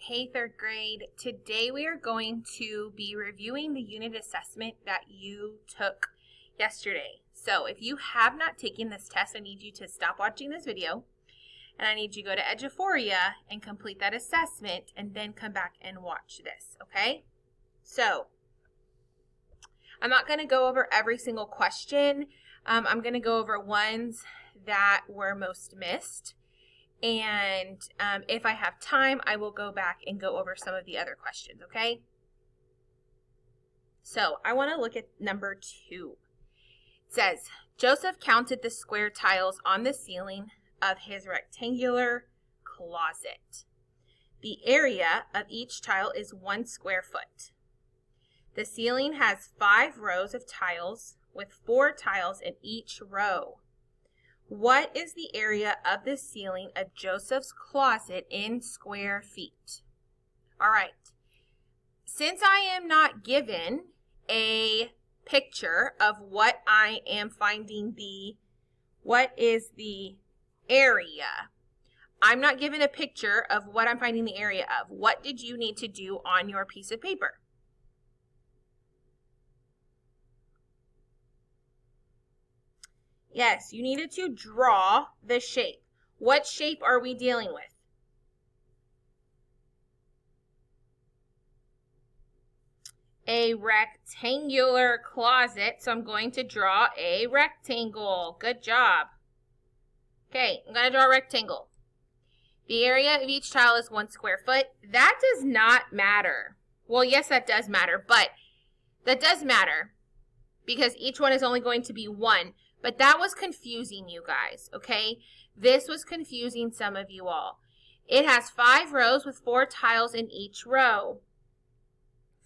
Hey, third grade. Today we are going to be reviewing the unit assessment that you took yesterday. So if you have not taken this test, I need you to stop watching this video and I need you to go to Eduphoria and complete that assessment and then come back and watch this, okay? So I'm not going to go over every single question. I'm going to go over ones that were most missed. And if I have time, I will go back and go over some of the other questions, okay? So I want to look at number 2. It says, Joseph counted the square tiles on the ceiling of his rectangular closet. The area of each tile is 1 square foot. The ceiling has 5 rows of tiles with 4 tiles in each row. What is the area of the ceiling of Joseph's closet in square feet? All right. Since I am not given a picture of what I am finding what is the area, I'm not given a picture of what I'm finding the area of. What did you need to do on your piece of paper? Yes, you needed to draw the shape. What shape are we dealing with? A rectangular closet, so I'm going to draw a rectangle. Good job. Okay, I'm going to draw a rectangle. The area of each tile is 1 square foot. That does not matter. Well, yes, that does matter, but that does matter because each one is only going to be 1. But that was confusing you guys, okay? This was confusing some of you all. It has 5 rows with 4 tiles in each row.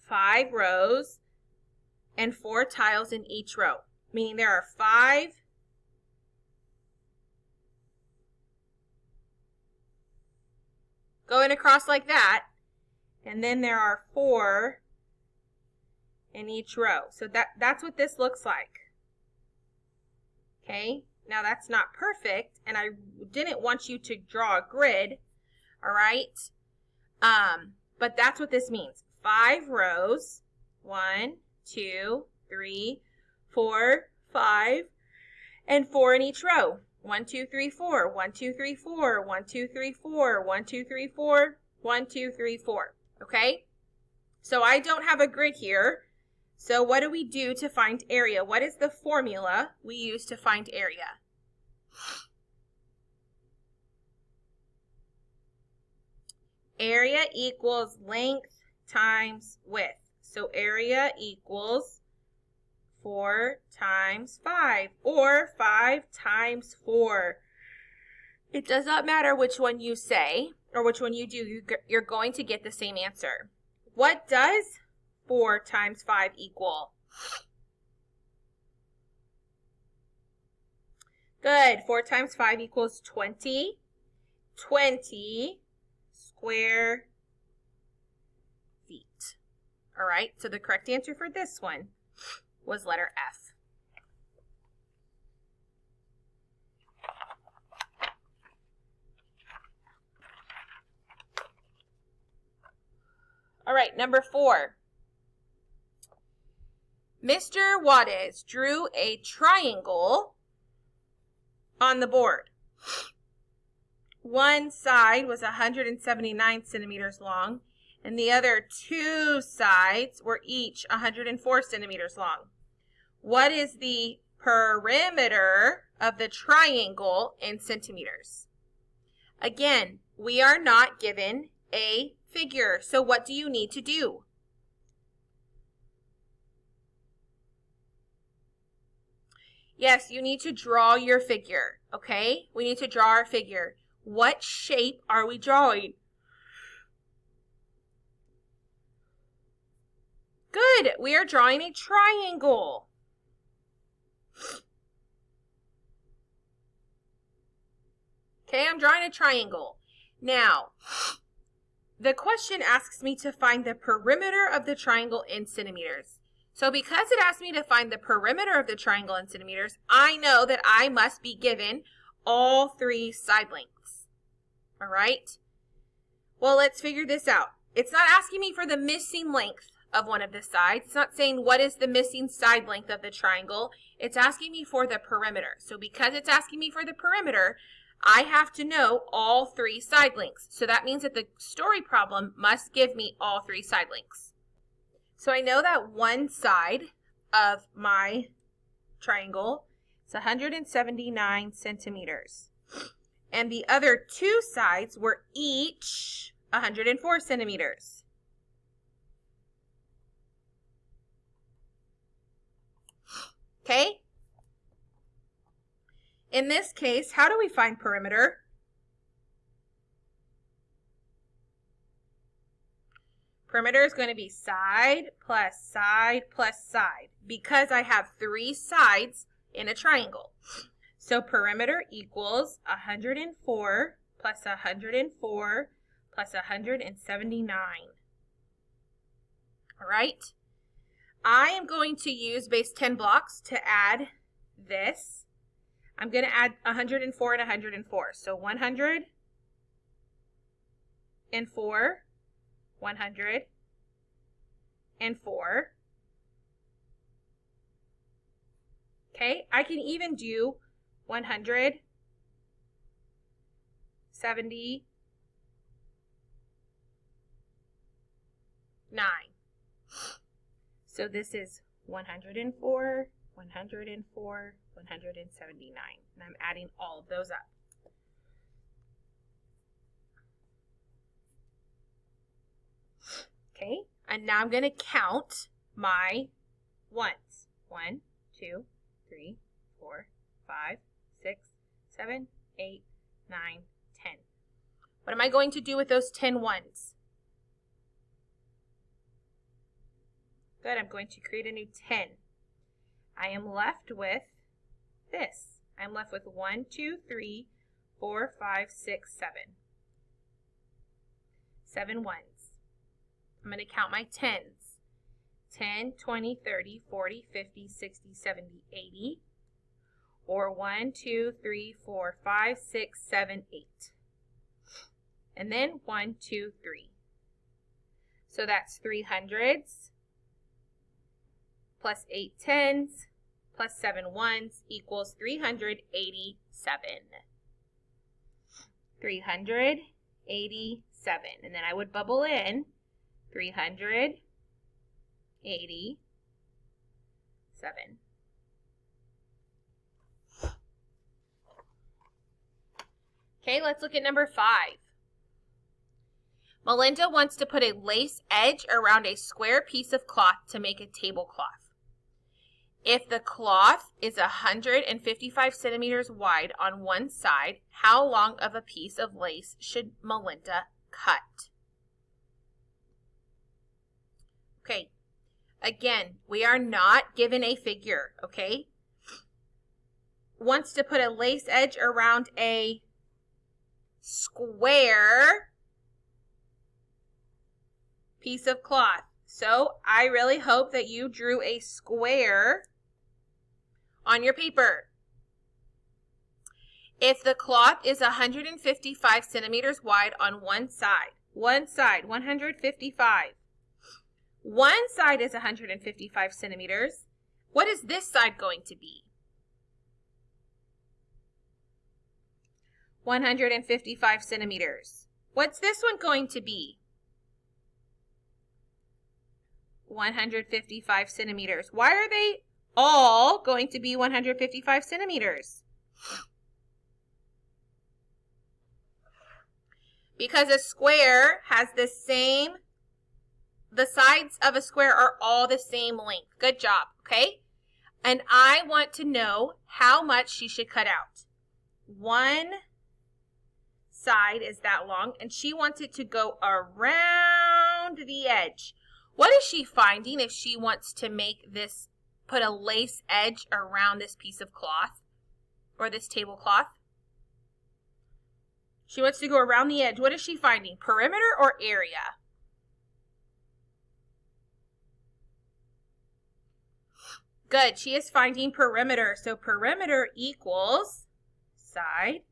5 rows and 4 tiles in each row, meaning there are 5 going across like that, and then there are 4 in each row. So that's what this looks like. Okay, now that's not perfect, and I didn't want you to draw a grid, all right? But that's what this means. 5 rows, 1, 2, 3, 4, 5, and 4 in each row. 1, 2, 3, 4, 1, 2, 3, 4, 1, 2, 3, 4, 1, 2, 3, 4, 1, 2, 3, 4, okay? So I don't have a grid here. So what do we do to find area? What is the formula we use to find area? Area equals length times width. So area equals 4 times 5 or 5 times 4. It does not matter which one you say or which one you do. You're going to get the same answer. What does 4 times 5 equal? Good. 4 times 5 equals 20. 20 square feet. All right, so the correct answer for this one was letter F. All right, number 4. Mr. Juarez drew a triangle on the board. One side was 179 centimeters long, and the other 2 sides were each 104 centimeters long. What is the perimeter of the triangle in centimeters? Again, we are not given a figure, so what do you need to do? Yes, you need to draw your figure, okay? We need to draw our figure. What shape are we drawing? Good, we are drawing a triangle. Okay, I'm drawing a triangle. Now, the question asks me to find the perimeter of the triangle in centimeters. So because it asked me to find the perimeter of the triangle in centimeters, I know that I must be given all 3 side lengths. All right? Well, let's figure this out. It's not asking me for the missing length of one of the sides. It's not saying what is the missing side length of the triangle. It's asking me for the perimeter. So because it's asking me for the perimeter, I have to know all 3 side lengths. So that means that the story problem must give me all 3 side lengths. So I know that one side of my triangle is 179 centimeters. And the other 2 sides were each 104 centimeters. Okay? In this case, how do we find perimeter? Perimeter is going to be side plus side plus side because I have 3 sides in a triangle. So perimeter equals 104 plus 104 plus 179. All right? I am going to use base 10 blocks to add this. I'm going to add 104 and 104. So 104, 104. Okay, I can even do 179. So this is 104, 104, 179. And I'm adding all of those up. Okay, and now I'm going to count my ones. 1, 2, 3, 4, 5, 6, 7, 8, 9, 10. What am I going to do with those 10 ones? Good, I'm going to create a new 10. I am left with this. I'm left with 1, 2, 3, 4, 5, 6, 7. 7 ones. I'm going to count my 10s. 10, 20, 30, 40, 50, 60, 70, 80. Or 1, 2, 3, 4, 5, 6, 7, 8. And then 1, 2, 3. So that's 3 hundreds plus 8 tens plus 7 ones equals 387. 387. And then I would bubble in 387. Okay, let's look at number 5. Melinda wants to put a lace edge around a square piece of cloth to make a tablecloth. If the cloth is 155 centimeters wide on one side, how long of a piece of lace should Melinda cut? Okay, again, we are not given a figure, okay? Wants to put a lace edge around a square piece of cloth. So I really hope that you drew a square on your paper. If the cloth is 155 centimeters wide on one side, 155. One side is 155 centimeters. What is this side going to be? 155 centimeters. What's this one going to be? 155 centimeters. Why are they all going to be 155 centimeters? Because a square has the sides of a square are all the same length. Good job, okay? And I want to know how much she should cut out. One side is that long, and she wants it to go around the edge. What is she finding if she wants to make this, put a lace edge around this piece of cloth or this tablecloth? She wants to go around the edge. What is she finding? Perimeter or area? Good. She is finding perimeter. So perimeter equals side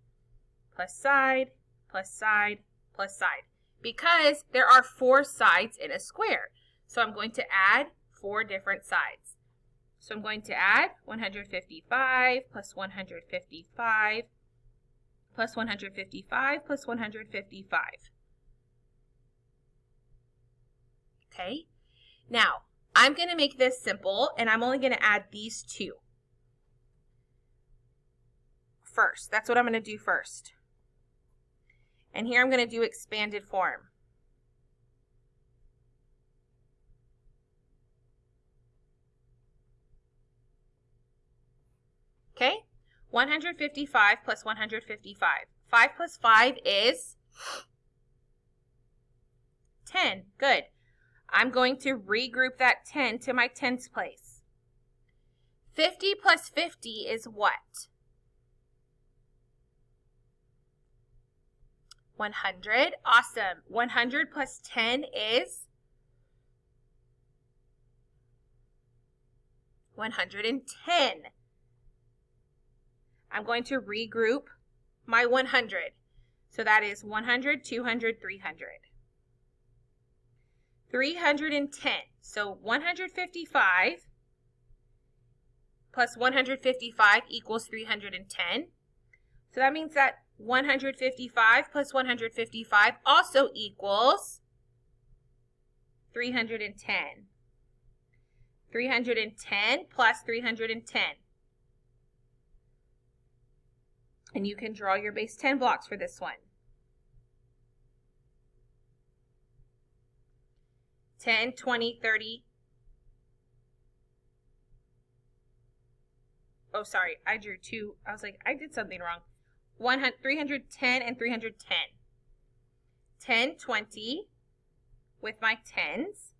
plus side plus side plus side. because there are 4 sides in a square. So I'm going to add 4 different sides. So I'm going to add 155 plus 155 plus 155 plus 155. Okay, now I'm going to make this simple, and I'm only going to add these 2 first. That's what I'm going to do first. And here I'm going to do expanded form. Okay, 155 plus 155. 5 plus 5 is 10. Good. I'm going to regroup that 10 to my tens place. 50 plus 50 is what? 100. Awesome. 100 plus 10 is 110. I'm going to regroup my 100. So that is 100, 200, 300. 310. So 155 plus 155 equals 310. So that means that 155 plus 155 also equals 310. 310 plus 310. And you can draw your base 10 blocks for this one. 10, 20, 30. Oh, sorry, I drew 2. I was like, I did something wrong. 310 and 310. 10, 20 with my tens.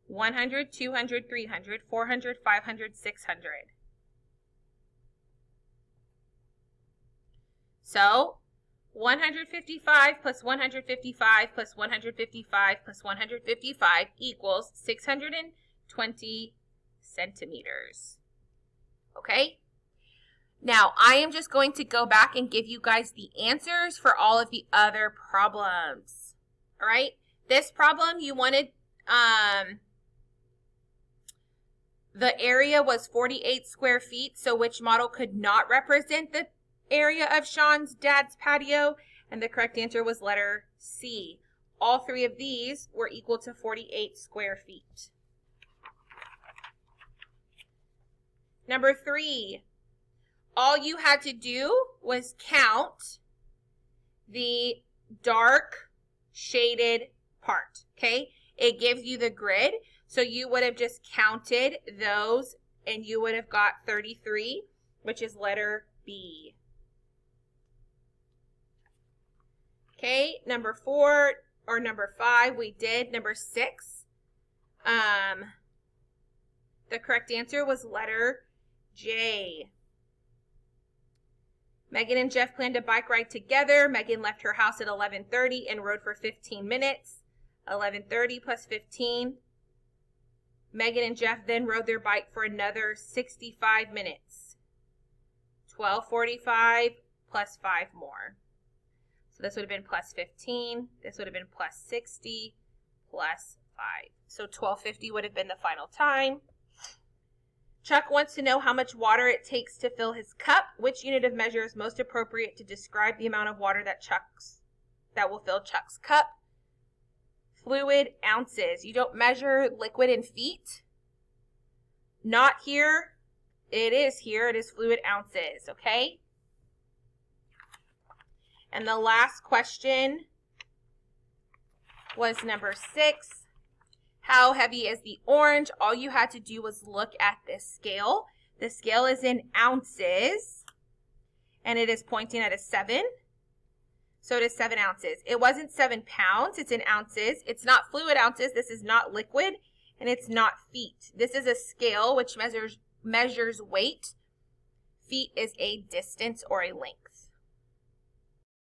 100, 200, 300, 400, 500, 600. So 155 plus 155 plus 155 plus 155 equals 620 centimeters. Okay? Now, I am just going to go back and give you guys the answers for all of the other problems. All right? This problem, you wanted, the area was 48 square feet, so which model could not represent the area of Sean's dad's patio? And the correct answer was letter C. All 3 of these were equal to 48 square feet. Number 3, all you had to do was count the dark shaded part, okay? It gives you the grid, so you would have just counted those and you would have got 33, which is letter B. Okay, number 4 or number 5 we did. Number 6, the correct answer was letter J. Megan and Jeff planned a bike ride together. Megan left her house at 11:30 and rode for 15 minutes. 11:30 plus 15. Megan and Jeff then rode their bike for another 65 minutes. 12:45 plus 5 more. So this would have been plus 15. This would have been plus 60 plus 5. So 12:50 would have been the final time. Chuck wants to know how much water it takes to fill his cup. Which unit of measure is most appropriate to describe the amount of water that will fill Chuck's cup? Fluid ounces. You don't measure liquid in feet. Not here. It is here. It is fluid ounces, okay? And the last question was number 6. How heavy is the orange? All you had to do was look at this scale. The scale is in ounces, and it is pointing at a 7. So it is 7 ounces. It wasn't 7 pounds. It's in ounces. It's not fluid ounces. This is not liquid, and it's not feet. This is a scale which measures weight. Feet is a distance or a length.